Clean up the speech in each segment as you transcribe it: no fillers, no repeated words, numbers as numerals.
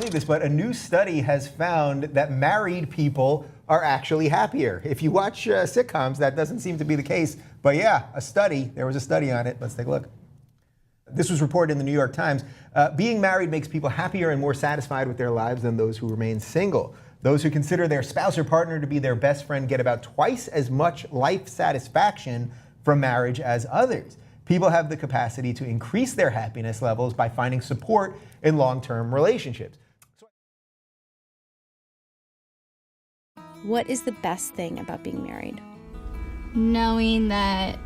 believe this, but a new study has found that married people are actually happier. If you watch sitcoms, that doesn't seem to be the case. But yeah, there was a study on it. Let's take a look. This was reported in the New York Times. Being married makes people happier and more satisfied with their lives than those who remain single. Those who consider their spouse or partner to be their best friend get about twice as much life satisfaction from marriage as others. People have the capacity to increase their happiness levels by finding support in long-term relationships. What is the best thing about being married? Knowing that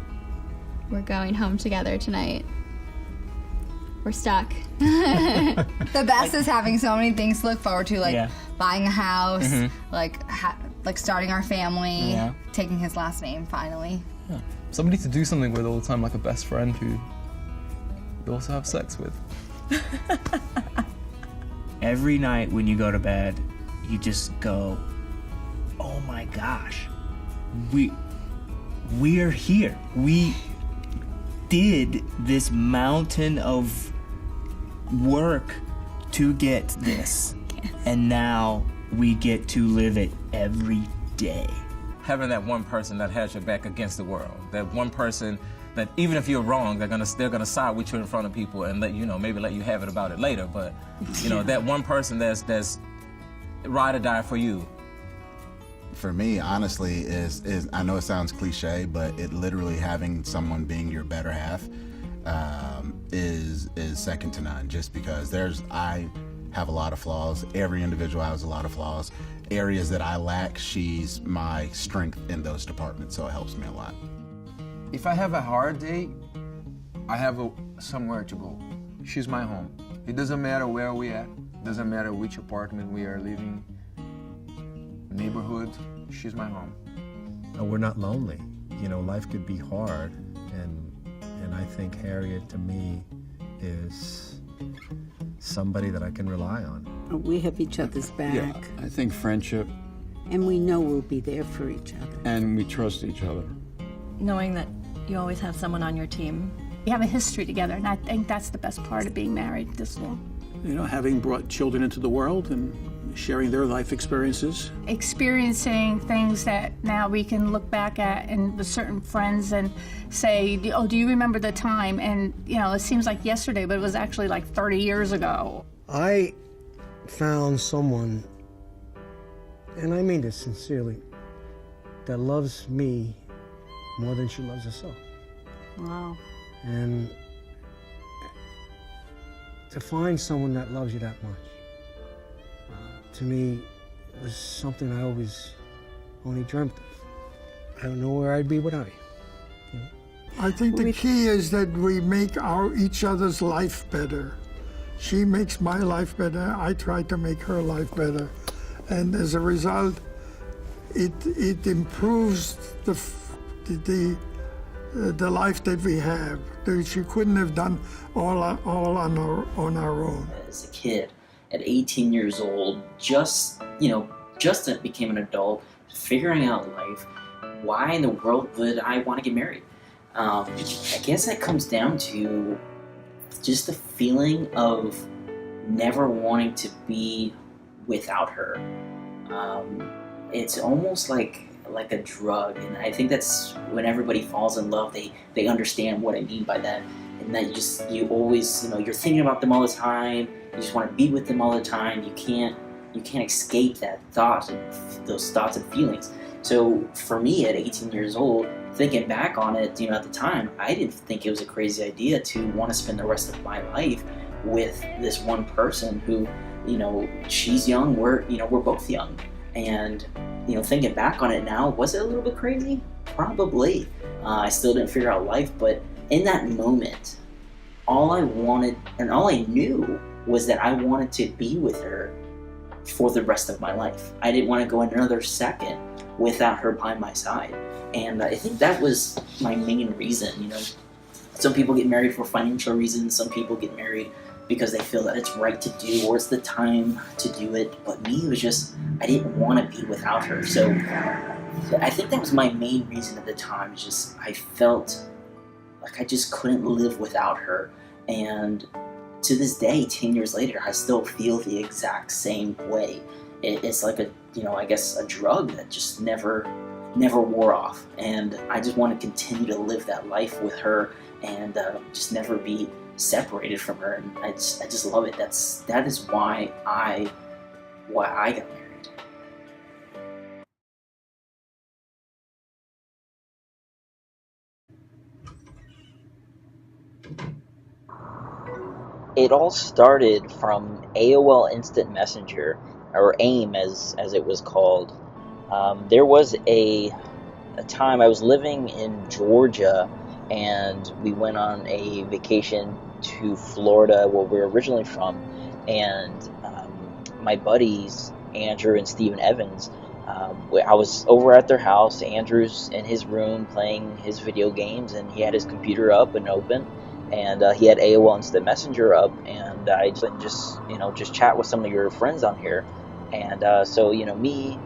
we're going home together tonight. We're stuck. The best is having so many things to look forward to, like buying a house, like starting our family, taking his last name finally. Yeah. Somebody to do something with all the time, like a best friend who you also have sex with. Every night when you go to bed, you just go, oh my gosh, we're here. We did this mountain of work to get this, and now we get to live it every day. Having that one person that has your back against the world, that one person that even if you're wrong, they're gonna side with you in front of people and let you know, maybe let you have it about it later, but you know, that one person that's ride or die for you. For me, honestly, is I know it sounds cliche, but it literally having someone being your better half is second to none. Just because I have a lot of flaws. Every individual has a lot of flaws. Areas that I lack, she's my strength in those departments, so it helps me a lot. If I have a hard day, I have somewhere to go. She's my home. It doesn't matter where we are. Doesn't matter which apartment we are living. Neighborhood, she's my home. We're not lonely. You know, life could be hard, and I think Harriet, to me, is somebody that I can rely on. We have each other's back. Yeah, I think friendship. And we know we'll be there for each other. And we trust each other. Knowing that you always have someone on your team. We have a history together, and I think that's the best part of being married this long. You know, having brought children into the world and sharing their life experiences. Experiencing things that now we can look back at and with certain friends and say, oh, do you remember the time? And, you know, it seems like yesterday, but it was actually like 30 years ago. I found someone, and I mean this sincerely, that loves me more than she loves herself. Wow. And to find someone that loves you that much, to me, was something I always only dreamt of. I don't know where I'd be without you. You know? I think the key is that we make each other's life better. She makes my life better. I try to make her life better. And as a result, it improves the life that we have. That she couldn't have done all on our own. As a kid, at 18 years old, just became an adult, figuring out life. Why in the world would I want to get married? I guess that comes down to just the feeling of never wanting to be without her. It's almost like a drug, and I think that's when everybody falls in love, they understand what I mean by that, and that you always, you're thinking about them all the time. You just want to be with them all the time. You can't escape that thought and those thoughts and feelings. So for me, at 18 years old, thinking back on it, at the time, I didn't think it was a crazy idea to want to spend the rest of my life with this one person who, she's young, we're both young, and thinking back on it now, was it a little bit crazy? Probably. I still didn't figure out life, but in that moment, all I wanted and all I knew was that I wanted to be with her for the rest of my life. I didn't want to go another second without her by my side. And I think that was my main reason. Some people get married for financial reasons, some people get married because they feel that it's right to do or it's the time to do it. But me, it was just, I didn't want to be without her. So I think that was my main reason at the time. It's just, I felt like I just couldn't live without her. And to this day, 10 years later, I still feel the exact same way. It's like I guess a drug that just never wore off. And I just want to continue to live that life with her and just never be separated from her. And I just love it. That is why I got married. It all started from AOL Instant Messenger, or AIM as it was called. There was a time I was living in Georgia, and we went on a vacation to Florida, where we're originally from, and my buddies, Andrew and Steven Evans, I was over at their house. Andrew's in his room playing his video games, and he had his computer up and open, and he had AOL Instant Messenger up, and I just chat with some of your friends on here. And so me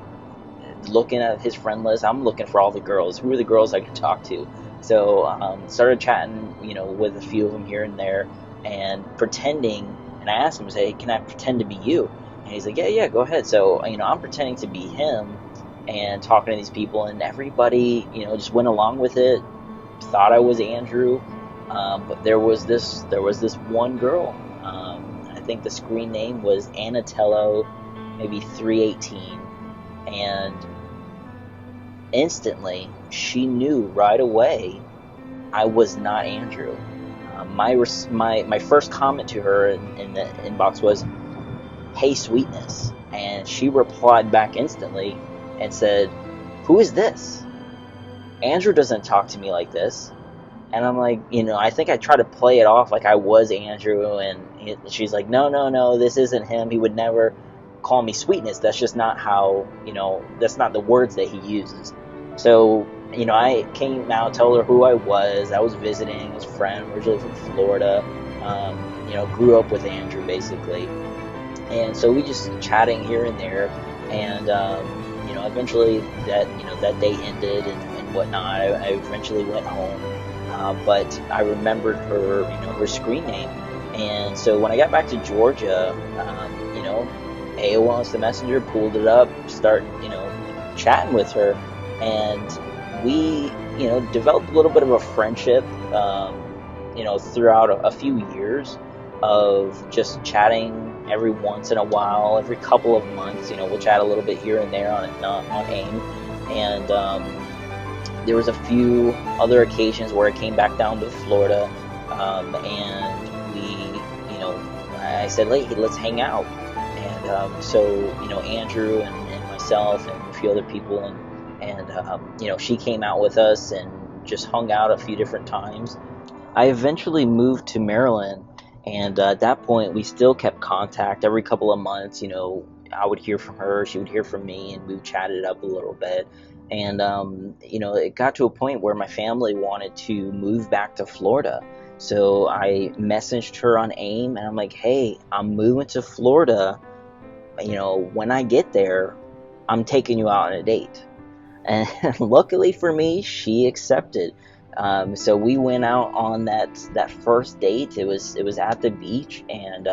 looking at his friend list, I'm looking for all the girls. Who are the girls I could talk to? So started chatting, with a few of them here and there, and pretending. And I asked him, "Hey, can I pretend to be you?" And he's like, "Yeah, go ahead." So I'm pretending to be him and talking to these people, and everybody, just went along with it. Thought I was Andrew, but there was this one girl. I think the screen name was Anatello, maybe 318, and instantly she knew right away I was not Andrew. My first comment to her in the inbox was, "Hey, sweetness," and she replied back instantly and said, "Who is this? Andrew doesn't talk to me like this." And I'm like, I think I tried to play it off like I was Andrew, and she's like, no, this isn't him. He would never call me sweetness. That's just not how, that's not the words that he uses. So, I came out, told her who I was visiting his friend, originally from Florida, grew up with Andrew basically. And so we just chatting here and there, and, eventually that day ended and whatnot. I eventually went home. But I remembered her, her screen name. And so when I got back to Georgia, AOL Instant Messenger, pulled it up, started, chatting with her, and we, developed a little bit of a friendship, throughout a few years of just chatting every once in a while, every couple of months. We'll chat a little bit here and there on AIM, and there was a few other occasions where I came back down to Florida, and we, I said, "Hey, let's hang out." And so, Andrew and myself and a few other people, and she came out with us and just hung out a few different times. I eventually moved to Maryland, and at that point, we still kept contact every couple of months. I would hear from her, she would hear from me, and we chatted up a little bit. And, it got to a point where my family wanted to move back to Florida. So I messaged her on AIM, and I'm like, "Hey, I'm moving to Florida. When I get there, I'm taking you out on a date." And luckily for me, she accepted. So we went out on that first date. It was at the beach, and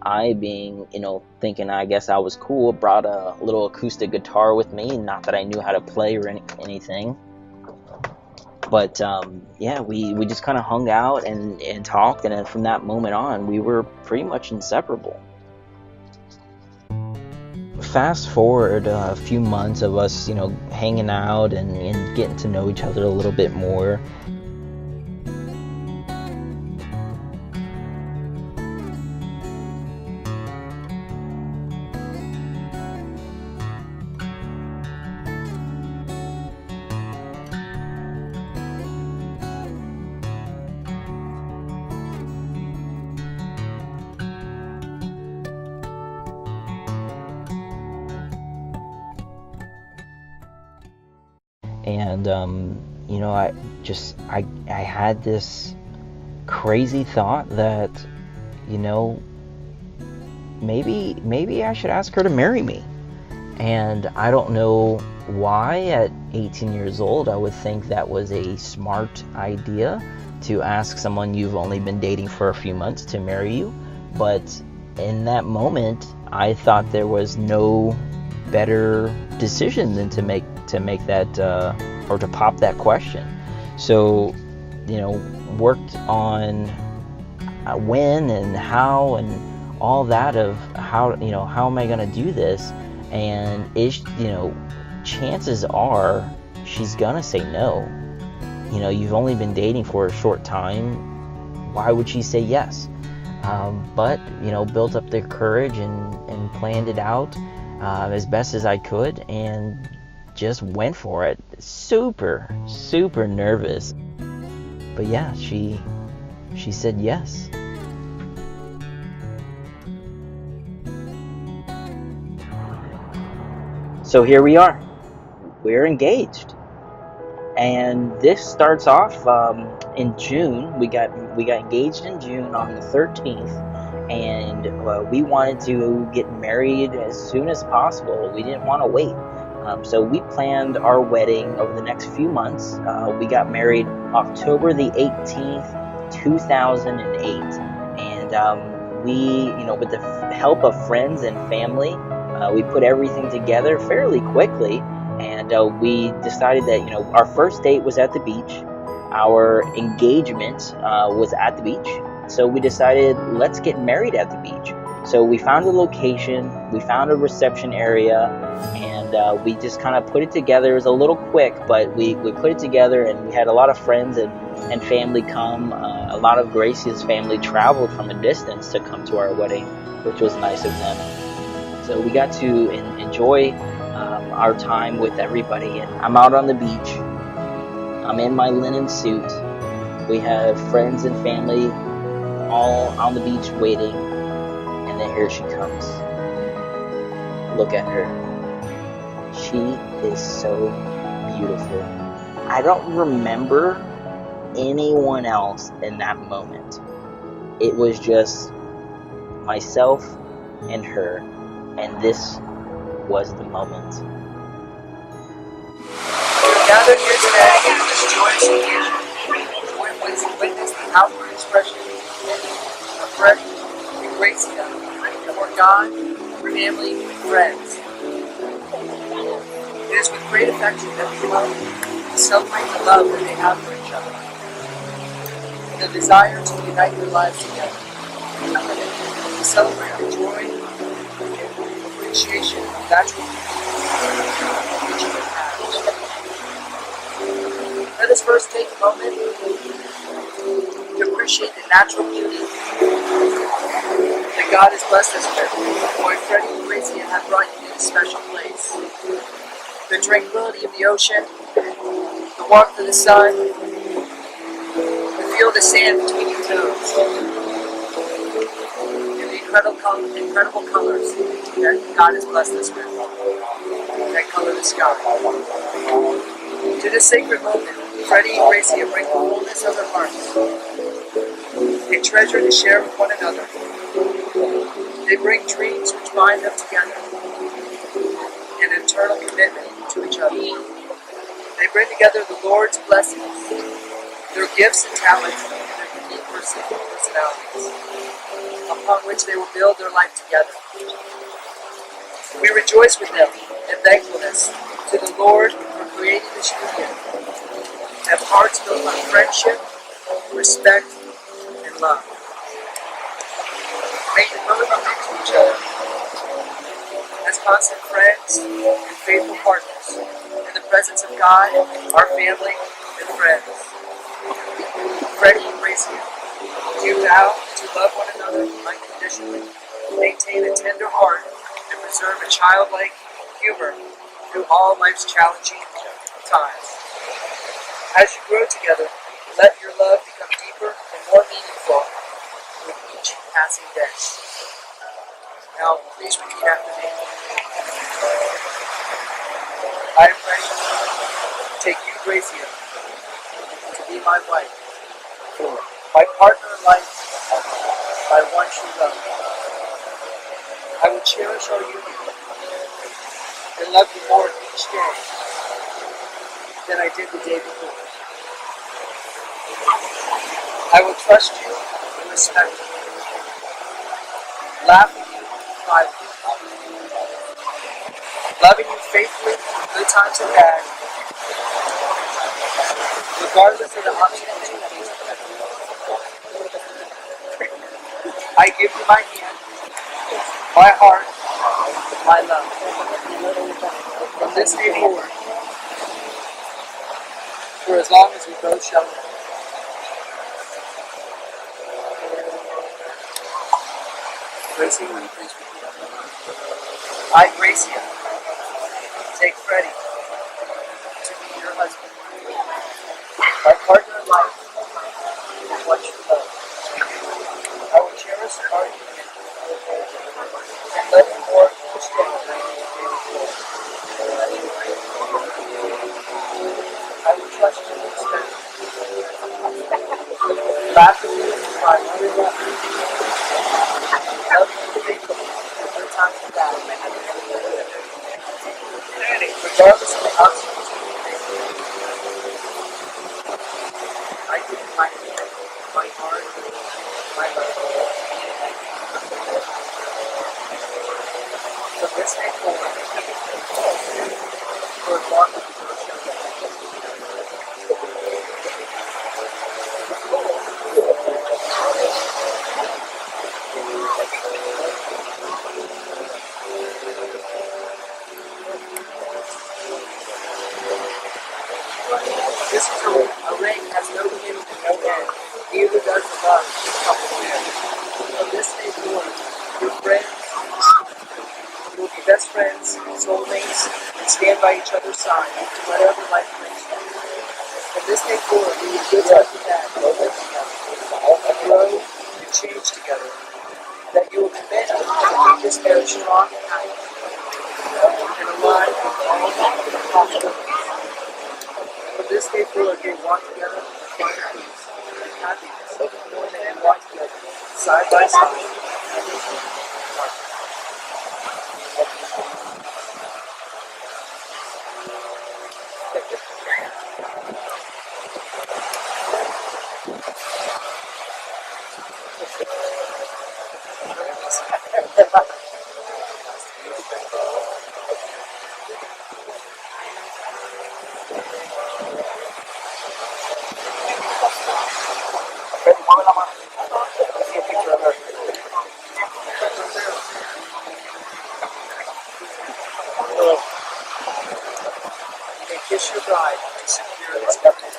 I, being, thinking I guess I was cool, brought a little acoustic guitar with me. Not that I knew how to play or anything. But, we just kind of hung out and talked, and then from that moment on, we were pretty much inseparable. Fast forward a few months of us, hanging out and getting to know each other a little bit more. And I had this crazy thought that, maybe I should ask her to marry me. And I don't know why at 18 years old I would think that was a smart idea to ask someone you've only been dating for a few months to marry you. But in that moment, I thought there was no better decision than to make that or to pop that question. So, worked on when and how and all that of how am I going to do this, and chances are she's going to say no. You've only been dating for a short time. Why would she say yes? But built up the courage and planned it out as best as I could, and just went for it. Super nervous, but yeah, she said yes. So here we are. We're engaged, and this starts off in June. We got engaged in June on the 13th, and we wanted to get married as soon as possible. We didn't want to wait. So we planned our wedding over the next few months. We got married October the 18th, 2008. And we, with the help of friends and family, we put everything together fairly quickly. And we decided that, our first date was at the beach. Our engagement was at the beach. So we decided, let's get married at the beach. So we found a location, we found a reception area, and we just kind of put it together. It was a little quick, but we put it together, and we had a lot of friends and family come. A lot of Gracie's family traveled from a distance to come to our wedding, which was nice of them. So we got to enjoy our time with everybody. And I'm out on the beach. I'm in my linen suit. We have friends and family all on the beach waiting. And then here she comes. Look at her. She is so beautiful. I don't remember anyone else in that moment. It was just myself and her, and this was the moment. We're gathered here today on this joyous occasion to witness the outward expression of Freddy and Grecia before God, family, and friends. It is with great affection that we love to celebrate the love that they have for each other, and the desire to unite their lives together. To celebrate the joy and appreciation of natural beauty each other has. Let us first take a moment to appreciate the natural beauty that God has blessed us with. Boy, Freddy and Grecia have brought you to this special place. The tranquility of the ocean, the warmth of the sun, the feel of the sand between your toes, and the incredible colors that God has blessed us with, that color the sky. To this sacred moment, Freddy and Grecia bring the fullness of their hearts, a treasure to share with one another. They bring dreams which bind them together, an eternal commitment to each other. They bring together the Lord's blessings, their gifts and talents, and their unique personalities, upon which they will build their life together. We rejoice with them in thankfulness to the Lord for creating this union, have hearts built on friendship, respect, and love. May you never commit to each other as constant friends and faithful partners in the presence of God, our family, and friends. Freddy and Grecia, you vow to love one another unconditionally, maintain a tender heart, and preserve a childlike humor through all life's challenging times. As you grow together, let your love become deeper and more meaningful with each passing day. Now, please repeat after me. I, Freddy, take you, Grecia, to be my wife, my partner in life, my one true love. I will cherish our union and love you more each day than I did the day before. I will trust you and respect you, laugh with you, cry with you. Loving you faithfully, good times and bad, regardless of the obstacles you face. I give you my hand, my heart, my love. From this day forward, for as long as we both shall live. Gracie, will you please repeat after me? I, Grecia, take Freddy to be your husband, my partner in life, and what you love. I will cherish our union and let it more each day than the day before. I will trust you and respect you. Laugh with you and cry with you. Love you faithfully in good times and bad. Regardless of the obstacles you face. I give you my hand, my heart, my love. From this day forward, for as long as we both shall live. This is a ring has no beginning and no end, neither does the love this couple share. From this day forward, your friends, you will be best friends, soulmates, and stand by each other's side, whatever life brings you. From this day forward, we will good times and bad, live together, grow and change together. That you will commit to keep this marriage strong and happy, and alive with all possibilities. From this day forward, we walk together in peace and happiness, and walk together side by side. You may kiss your bride and secure this covenant.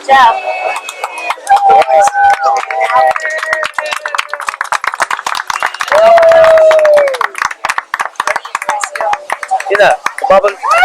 Ciao. Sino? Bubble.